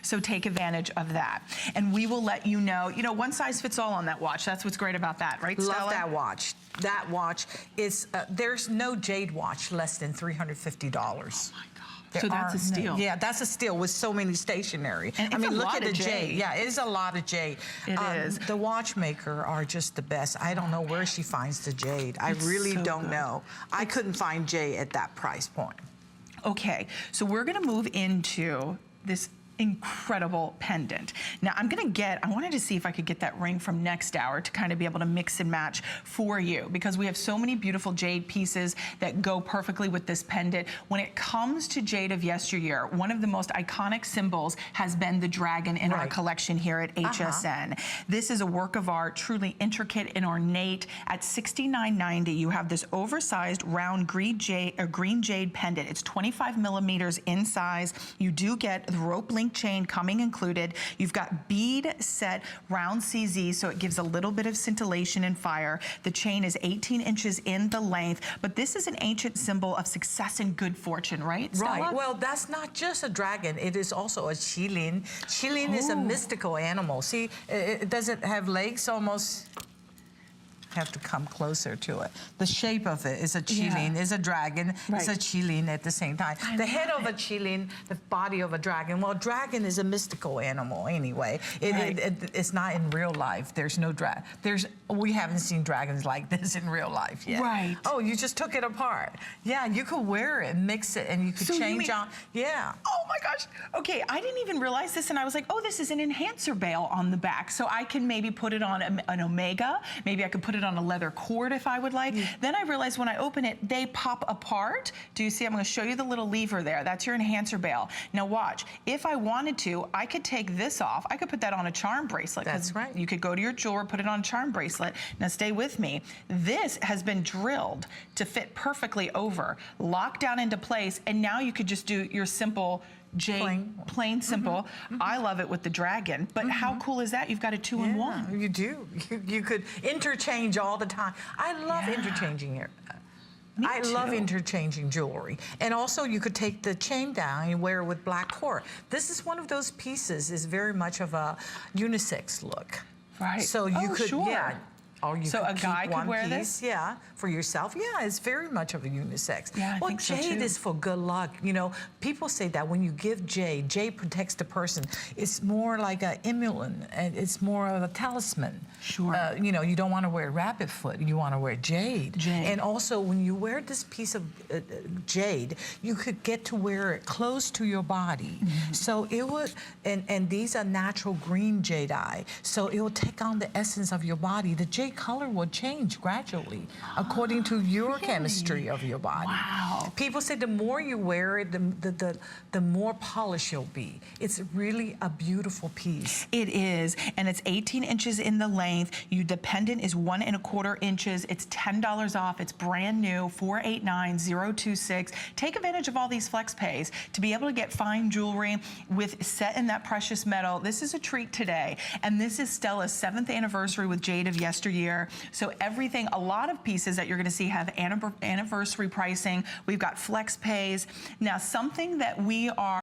So take advantage of that. And we will let you know, one size fits all on that watch. That's what's great about that, right, Stella? Love that watch. That watch is, there's no Jade watch less than $350. Oh my God. So that's a steal. Yeah, that's a steal with so many stationery. And I mean, look lot at of the Jade. Yeah, it is a lot of Jade. It is. The watchmaker are just the best. I don't know where she finds the Jade. I really don't know. I couldn't find Jade at that price point. Okay, so we're gonna move into this incredible pendant. Now I wanted to see if I could get that ring from next hour to kind of be able to mix and match for you, because we have so many beautiful jade pieces that go perfectly with this pendant. When it comes to Jade of Yesteryear, one of the most iconic symbols has been the dragon in our collection here at HSN. This is a work of art, truly intricate and ornate. At $69.90, you have this oversized round green jade pendant. It's 25 millimeters in size. You do get the rope link chain coming included. You've got bead set round CZ, so it gives a little bit of scintillation and fire. The chain is 18 inches in the length, but this is an ancient symbol of success and good fortune, right, Stella? Right. Well, that's not just a dragon. It is also a qilin. Qilin is a mystical animal. See, does it have legs almost? Have to come closer to it. The shape of it is a qilin, is a dragon, it's a qilin at the same time. The head of a qilin, the body of a dragon. Well, dragon is a mystical animal anyway. It's not in real life. There's no dragon. We haven't seen dragons like this in real life yet. Right. Oh, you just took it apart. Yeah, you could wear it, mix it, and you could change on. Yeah. Oh my gosh. Okay, I didn't even realize this, and I was like, oh, this is an enhancer bail on the back. So I can maybe put it on an Omega. Maybe I could put it on a leather cord if I would like. Then I realized when I open it, they pop apart. Do you see? I'm going to show you the little lever there. That's your enhancer bail. Now watch. If I wanted to, I could take this off. I could put that on a charm bracelet. That's right. You could go to your jeweler, put it on a charm bracelet. Now stay with me. This has been drilled to fit perfectly over, locked down into place, and now you could just do your simple plain simple. I love it with the dragon, but how cool is that? You've got a two-in-one. You do. You could interchange all the time. I love interchanging here. I love interchanging jewelry. And also you could take the chain down and wear it with black cord. This is one of those pieces, is very much of a unisex look. Right. So you could, or you so could a guy keep one could wear piece, this? For yourself. Yeah, it's very much of a unisex. Yeah, I think so jade too. is for good luck. You know, people say that when you give jade, jade protects the person. It's more like an emulant, and it's more of a talisman. Sure. You know, you don't want to wear rabbit foot. You want to wear jade. And also, when you wear this piece of jade, you could get to wear it close to your body. So it would, and these are natural green jade-eye. So it will take on the essence of your body. The jade color will change gradually according to your chemistry of your body. Wow. People say the more you wear it, the more polished you'll be. It's really a beautiful piece. It is, and it's 18 inches in the length. The pendant is 1 1/4 inches. It's $10 off. It's brand new, 489-026. Take advantage of all these flex pays to be able to get fine jewelry with set in that precious metal. This is a treat today, and this is Stella's 7th anniversary with Jade of Yesteryear. So everything, a lot of pieces that you're going to see have anniversary pricing. We've got flex pays. Now, something that we are